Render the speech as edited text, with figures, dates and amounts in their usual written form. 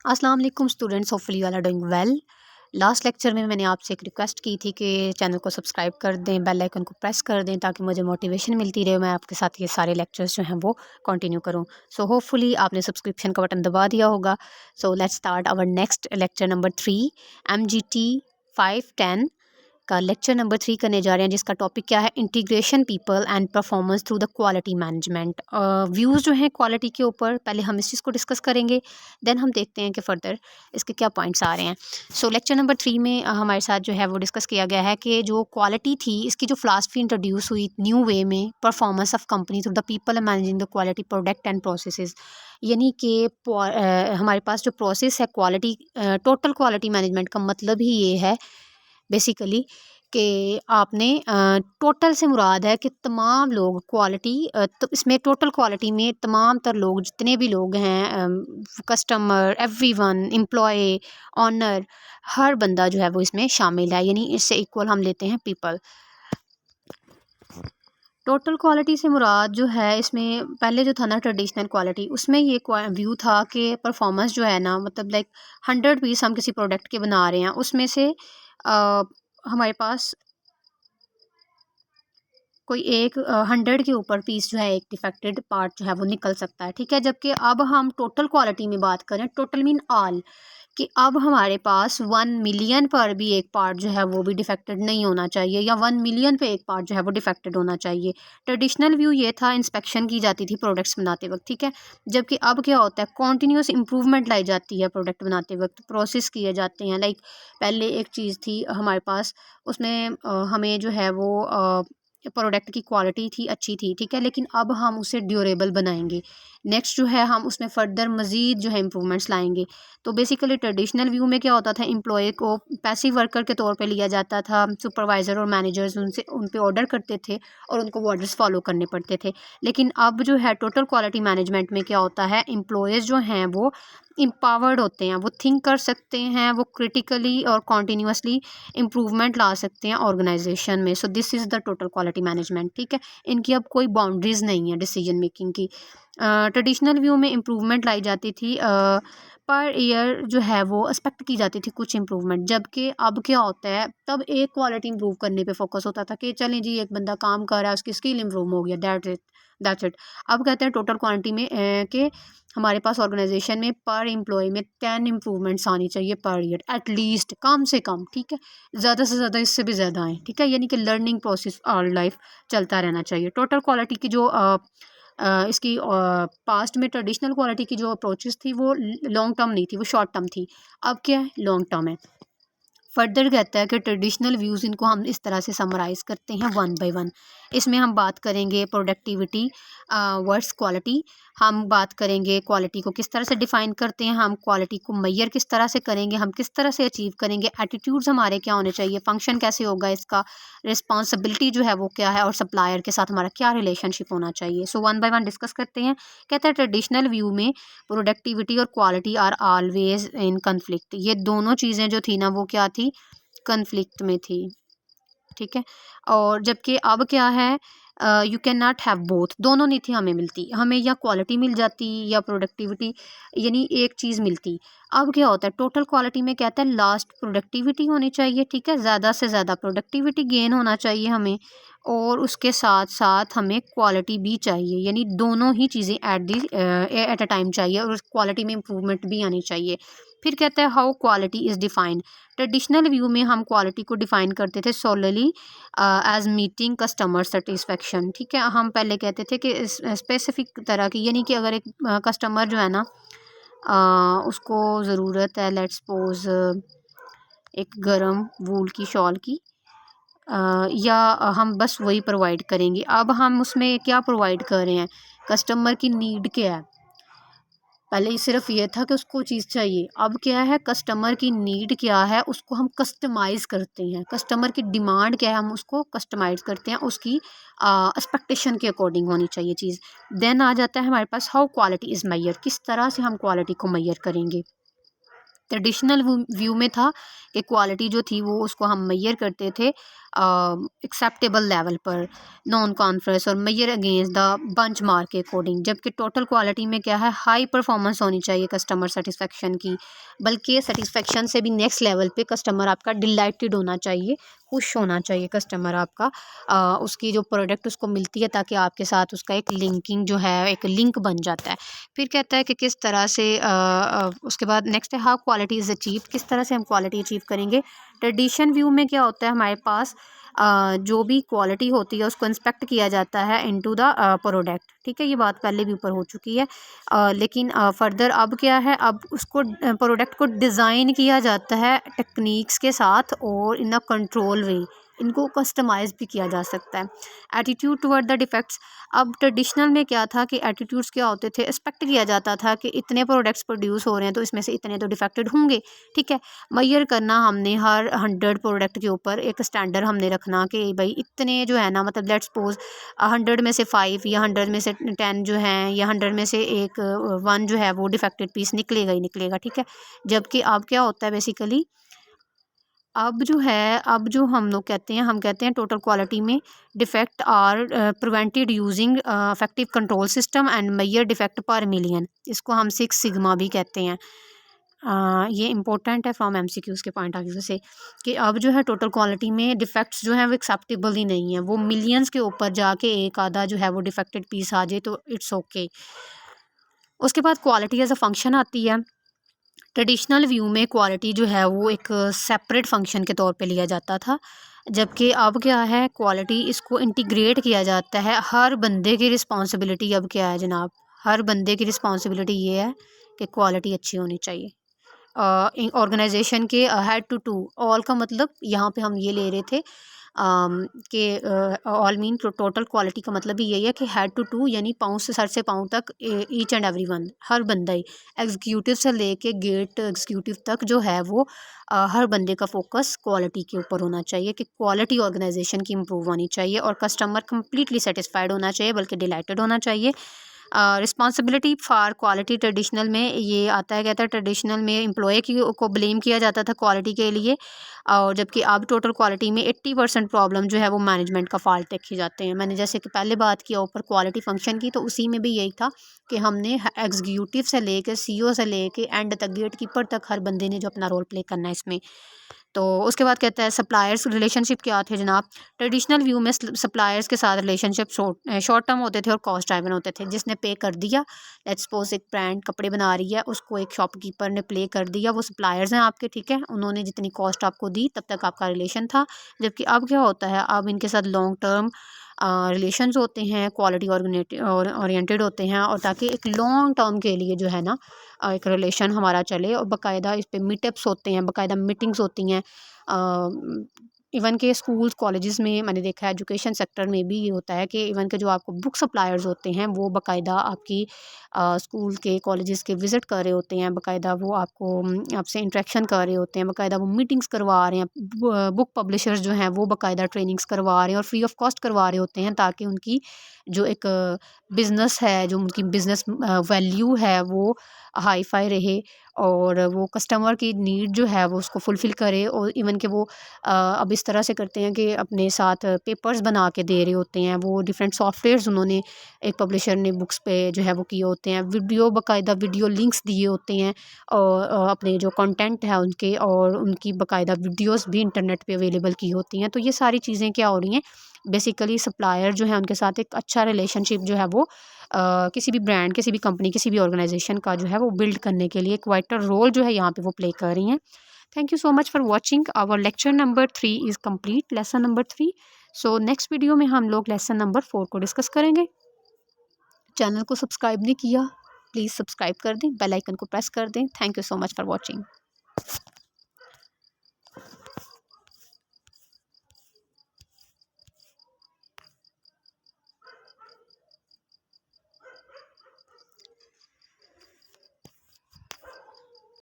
अस्सलाम वालेकुम students, hopefully you are doing well. Last lecture में मैंने आपसे एक रिक्वेस्ट की थी कि चैनल को सब्सक्राइब कर दें, बेल आइकन को प्रेस कर दें ताकि मुझे मोटिवेशन मिलती रहे, मैं आपके साथ ये सारे लेक्चर्स जो हैं वो कंटिन्यू करूं। सो होपफुली आपने सब्सक्रिप्शन का बटन दबा दिया होगा। So let's start our next lecture number 3 MGT 510 का लेक्चर नंबर 3 करने जा रहे हैं, जिसका टॉपिक क्या है, integration people and performance through the quality management. Views जो हैं क्वालिटी के ऊपर, पहले हम इस चीज़ को डिस्कस करेंगे, देन हम देखते हैं कि फ़र्दर इसके क्या पॉइंट्स आ रहे हैं। सो लेक्चर नंबर 3 में हमारे साथ जो है वो डिस्कस किया गया है कि जो क्वालिटी थी, इसकी जो फ़िलासफ़ी इंट्रोड्यूस हुई न्यू वे में, performance of company through the people and managing the quality product and processes. यानी कि हमारे पास जो प्रोसेस है क्वालिटी, टोटल क्वालिटी मैनेजमेंट का मतलब ही ये है बेसिकली कि आपने टोटल से मुराद है कि तमाम लोग क्वालिटी, तो इसमें टोटल क्वालिटी में तमाम तर लोग, जितने भी लोग हैं, कस्टमर, एवरीवन, एम्प्लॉय, ऑनर, हर बंदा जो है वो इसमें शामिल है, यानी इससे इक्वल हम लेते हैं पीपल। टोटल क्वालिटी से मुराद जो है, इसमें पहले जो था ना ट्रेडिशनल क्वालिटी, उसमें ये व्यू था कि परफॉर्मेंस जो है ना, मतलब लाइक 100 पीस हम किसी प्रोडक्ट के बना रहे हैं, उसमें से हमारे पास कोई एक 100 के ऊपर पीस जो है, एक डिफेक्टेड पार्ट जो है वो निकल सकता है, ठीक है। जबकि अब हम टोटल क्वालिटी में बात करें, टोटल मीन ऑल, कि अब हमारे पास 1 मिलियन पर भी एक पार्ट जो है वो भी डिफेक्टेड नहीं होना चाहिए, या 1 मिलियन पे एक पार्ट जो है वो डिफेक्टेड होना चाहिए। ट्रेडिशनल व्यू ये था, इंस्पेक्शन की जाती थी प्रोडक्ट्स बनाते वक्त, ठीक है। जबकि अब क्या होता है, कॉन्टीन्यूस इंप्रूवमेंट लाई जाती है प्रोडक्ट बनाते वक्त, प्रोसेस किए जाते हैं। लाइक पहले एक चीज़ थी हमारे पास, उसमें हमें जो है वो प्रोडक्ट की क्वालिटी थी, अच्छी थी, ठीक है, लेकिन अब हम उसे ड्यूरेबल बनाएंगे। नेक्स्ट जो है, हम उसमें फ़र्दर मज़ीद जो है इम्प्रूवमेंट्स लाएंगे। तो बेसिकली ट्रेडिशनल व्यू में क्या होता था, एम्प्लॉय को पैसिव वर्कर के तौर पे लिया जाता था, सुपरवाइज़र और मैनेजर्स उनसे उन पे ऑर्डर करते थे और उनको वो ऑर्डर्स फॉलो करने पड़ते थे। लेकिन अब जो है टोटल क्वालिटी मैनेजमेंट में क्या होता है, एम्प्लॉयज़ जो हैं वो एम्पावर्ड होते हैं, वो थिंक कर सकते हैं, वो क्रिटिकली और कॉन्टीन्यूसली इम्प्रूवमेंट ला सकते हैं ऑर्गेनाइजेशन में। So this is the total quality management, ठीक है। इनकी अब कोई बाउंड्रीज़ नहीं है डिसीजन मेकिंग की। ट्रेडिशनल व्यू में इम्प्रूवमेंट लाई जाती थी, पर ईयर जो है वो एक्सपेक्ट की जाती थी कुछ इम्प्रूवमेंट। जबकि अब क्या होता है, तब एक क्वालिटी इम्प्रूव करने पे फोकस होता था कि चलें जी, एक बंदा काम कर रहा है, उसकी स्किल इम्प्रूव हो गया, दैट्स इट। अब कहते हैं टोटल क्वांटिटी में कि हमारे पास ऑर्गेनाइजेशन में पर एम्प्लॉय में 10 इम्प्रूवमेंट्स आनी चाहिए पर ईयर एटलीस्ट, कम से कम, ठीक है। ज़्यादा से ज़्यादा इससे भी ज़्यादा आए, ठीक है, यानी कि लर्निंग प्रोसेस ऑल लाइफ चलता रहना चाहिए। टोटल क्वालिटी की जो इसकी पास्ट में ट्रेडिशनल क्वालिटी की जो अप्रोचेस थी वो लॉन्ग टर्म नहीं थी, वो शॉर्ट टर्म थी। अब क्या है, लॉन्ग टर्म है। फर्दर कहता है कि ट्रेडिशनल व्यूज़, इनको हम इस तरह से समराइज़ करते हैं वन बाय वन। इसमें हम बात करेंगे प्रोडक्टिविटी वर्स क्वालिटी, हम बात करेंगे क्वालिटी को किस तरह से डिफ़ाइन करते हैं, हम क्वालिटी को मैयर किस तरह से करेंगे, हम किस तरह से अचीव करेंगे, एटीट्यूड्स हमारे क्या होने चाहिए, फंक्शन कैसे होगा इसका, रिस्पॉन्सिबिलिटी जो है वो क्या है, और सप्लायर के साथ हमारा क्या रिलेशनशिप होना चाहिए। So one by one discuss करते हैं। कहता है ट्रेडिशनल व्यू में प्रोडक्टिविटी और quality are always in conflict. ये दोनों चीज़ें जो थी ना, वो क्या थी, कन्फ्लिक्ट में थी, ठीक है। और जबकि अब क्या है, you can not have both, दोनों नहीं थी हमें मिलती, हमें या क्वालिटी मिल जाती या प्रोडक्टिविटी, यानी एक चीज़ मिलती। अब क्या होता है, टोटल क्वालिटी में कहता है लास्ट प्रोडक्टिविटी होनी चाहिए, ठीक है, ज़्यादा से ज़्यादा प्रोडक्टिविटी गेन होना चाहिए हमें, और उसके साथ साथ हमें क्वालिटी भी चाहिए, यानी दोनों ही चीज़ें एट अ टाइम चाहिए, और उस क्वालिटी में इम्प्रूवमेंट भी आनी चाहिए। फिर कहता है how quality is defined. Traditional view में हम क्वालिटी को डिफ़ाइन करते थे solely as meeting customer satisfaction, ठीक है। हम पहले कहते थे कि स्पेसिफिक तरह की, यानी कि अगर एक कस्टमर जो है ना, उसको ज़रूरत है, लेट्स सपोज एक गरम वूल की शॉल की, या हम बस वही प्रोवाइड करेंगे। अब हम उसमें क्या प्रोवाइड कर रहे हैं, कस्टमर की नीड क्या है। पहले सिर्फ ये था कि उसको चीज़ चाहिए, अब क्या है, कस्टमर की नीड क्या है, उसको हम कस्टमाइज़ करते हैं, कस्टमर की डिमांड क्या है, हम उसको कस्टमाइज़ करते हैं, उसकी एक्सपेक्टेशन के अकॉर्डिंग होनी चाहिए चीज़। देन आ जाता है हमारे पास हाउ क्वालिटी इज़ मैयर, किस तरह से हम क्वालिटी को मैयर करेंगे। ट्रेडिशनल व्यू में था कि क्वालिटी जो थी वो उसको हम मैयर करते थे एक्सेप्टेबल लेवल पर, नॉन कॉन्फ्रेंस और measure against the benchmark के अकॉर्डिंग। जबकि टोटल क्वालिटी में क्या है, हाई परफॉर्मेंस होनी चाहिए कस्टमर सेटिस्फेक्शन की, बल्कि सेटिस्फेक्शन से भी नेक्स्ट लेवल पे कस्टमर आपका डिलाइटेड होना चाहिए, खुश होना चाहिए कस्टमर आपका उसकी जो प्रोडक्ट उसको मिलती है, ताकि आपके साथ उसका एक लिंकिंग जो है, एक लिंक बन जाता है। फिर कहता है कि किस तरह से उसके बाद नेक्स्ट है हाउ क्वालिटी इज़ अचीव, किस तरह से हम क्वालिटी अचीव करेंगे। ट्रेडिशन व्यू में क्या होता है हमारे पास, जो भी क्वालिटी होती है उसको इंस्पेक्ट किया जाता है इनटू द प्रोडक्ट। ठीक है, ये बात पहले भी ऊपर हो चुकी है। लेकिन फर्दर अब क्या है, अब उसको प्रोडक्ट को डिज़ाइन किया जाता है टेक्निक्स के साथ और इन अ कंट्रोल वे, इनको कस्टमाइज़ भी किया जा सकता है। एटीट्यूड टुवर्ड द डिफेक्ट्स, अब ट्रेडिशनल में क्या था कि एटीट्यूड्स क्या होते थे, एक्सपेक्ट किया जाता था कि इतने प्रोडक्ट्स प्रोड्यूस हो रहे हैं तो इसमें से इतने तो डिफेक्टेड होंगे। ठीक है, मेजर करना हमने हर 100 प्रोडक्ट के ऊपर एक स्टैंडर्ड हमने रखना कि भाई इतने जो है ना, मतलब लेट्स सपोज 100 में से 5 या 100 में से 10 जो हैं, या 100 में से एक 1 जो है वो डिफेक्टेड पीस निकलेगा ही निकलेगा। ठीक है, जबकि अब क्या होता है बेसिकली, अब जो है, अब जो हम लोग कहते हैं, हम कहते हैं टोटल क्वालिटी में defect are prevented using effective control system and measure defect पर मिलियन, इसको हम 6 सिग्मा भी कहते हैं। ये इंपॉर्टेंट है फ्रॉम एमसीक्यूज़ के पॉइंट ऑफ व्यू से, कि अब जो है टोटल क्वालिटी में डिफेक्ट्स जो हैं वो एक्सेप्टेबल ही नहीं है, वो मिलियंस के ऊपर जाके एक आधा जो है वो डिफेक्टेड पीस आ जाए तो इट्स ओके। उसके बाद क्वालिटी एज अ फंक्शन आती है। ट्रेडिशनल व्यू में क्वालिटी जो है वो एक सेपरेट फंक्शन के तौर पे लिया जाता था, जबकि अब क्या है, क्वालिटी इसको इंटीग्रेट किया जाता है। हर बंदे की रिस्पॉन्सिबिलिटी अब क्या है जनाब, हर बंदे की रिस्पॉन्सिबिलिटी ये है कि क्वालिटी अच्छी होनी चाहिए। ऑर्गेनाइजेशन के हेड टू टू, ऑल का मतलब यहाँ पे हम ये ले रहे थे कि ऑल मीन टोटल क्वालिटी का मतलब ही यही है कि हेड टू टू, यानी पाँव से सर से पाँव तक, ईच एंड एवरी वन, हर बंदा ही, एग्जीक्यूटिव से लेके गेट एग्जीक्यूटिव तक जो है वो हर बंदे का फोकस क्वालिटी के ऊपर होना चाहिए, कि क्वालिटी ऑर्गेनाइजेशन की इम्प्रूव होनी चाहिए और कस्टमर कम्प्लीटली सेटिस्फाइड होना चाहिए, बल्कि डिलाइटेड होना चाहिए। रिस्पॉन्सिबिलिटी फॉर क्वालिटी, ट्रेडिशनल में ये आता है, कहता है ट्रेडिशनल में एम्प्लॉय की को ब्लेम किया जाता था क्वालिटी के लिए, और जबकि अब टोटल क्वालिटी में 80% प्रॉब्लम जो है वो मैनेजमेंट का फॉल्ट देखे जाते हैं। मैंने जैसे कि पहले बात किया ऊपर क्वालिटी फंक्शन की, तो उसी में भी यही था कि हमने एग्जीक्यूटिव से लेकर सीईओ से लेकर एंड तक, गेट कीपर तक, हर बंदे ने जो अपना रोल प्ले करना है इसमें। तो उसके बाद कहता है सप्लायर्स रिलेशनशिप क्या थे जनाब। ट्रेडिशनल व्यू में सप्लायर्स के साथ रिलेशनशिप शॉर्ट टर्म होते थे और कॉस्ट ड्राइवन होते थे। जिसने पे कर दिया, लेट्स सपोज एक ब्रांड कपड़े बना रही है, उसको एक शॉपकीपर ने पे कर दिया, वो सप्लायर्स हैं आपके, ठीक है, उन्होंने जितनी कॉस्ट आपको दी तब तक आपका रिलेशन था। जबकि अब क्या होता है, अब इनके साथ लॉन्ग टर्म रिलेशंस होते हैं, क्वालिटी ओरिएंटेड होते हैं, और ताकि एक लॉन्ग टर्म के लिए जो है ना एक रिलेशन हमारा चले, और बाकायदा इस पे मीटअप्स होते हैं, बाकायदा मीटिंग्स होती हैं। इवन के स्कूल्स कॉलेजेस में मैंने देखा है, एजुकेशन सेक्टर में भी ये होता है कि इवन के जो आपको बुक सप्लायर्स होते हैं वो बाकायदा आपकी स्कूल के कॉलेजेस के विज़िट कर रहे होते हैं, बाकायदा वो आपको आपसे इंटरेक्शन कर रहे होते हैं, बाकायदा वो मीटिंग्स करवा रहे हैं, बुक पब्लिशर्स जो हैं वो बाकायदा ट्रेनिंग्स करवा रहे हैं और फ्री ऑफ कॉस्ट करवा रहे होते हैं, ताकि उनकी जो एक बिज़नेस है, जो उनकी बिज़नेस वैल्यू है वो हाई फाई रहे, और वो कस्टमर की नीड जो है वो उसको फुलफ़िल करे। और इवन के वो अब इस तरह से करते हैं कि अपने साथ पेपर्स बना के दे रहे होते हैं, वो डिफरेंट सॉफ्टवेयर्स उन्होंने, एक पब्लिशर ने बुक्स पे जो है वो किए होते हैं, वीडियो बाकायदा वीडियो लिंक्स दिए होते हैं, और अपने जो कंटेंट है उनके, और उनकी बाकायदा वीडियोस भी इंटरनेट पे अवेलेबल की होती हैं। तो ये सारी चीज़ें क्या हो रही हैं, बेसिकली सप्लायर जो है उनके साथ एक अच्छा रिलेशनशिप जो है वो किसी भी ब्रांड, किसी भी कंपनी, किसी भी ऑर्गेनाइजेशन का जो है वो बिल्ड करने के लिए एक वाइटल रोल जो है यहाँ पे वो प्ले कर रही हैं। Thank you so much for watching. Our lecture number 3 is complete, lesson number 3। So next video में हम लोग लेसन नंबर 4 को डिस्कस करेंगे। चैनल को सब्सक्राइब नहीं किया, प्लीज़ सब्सक्राइब कर दें, बेल आइकन को प्रेस कर दें। Thank you so much for watching.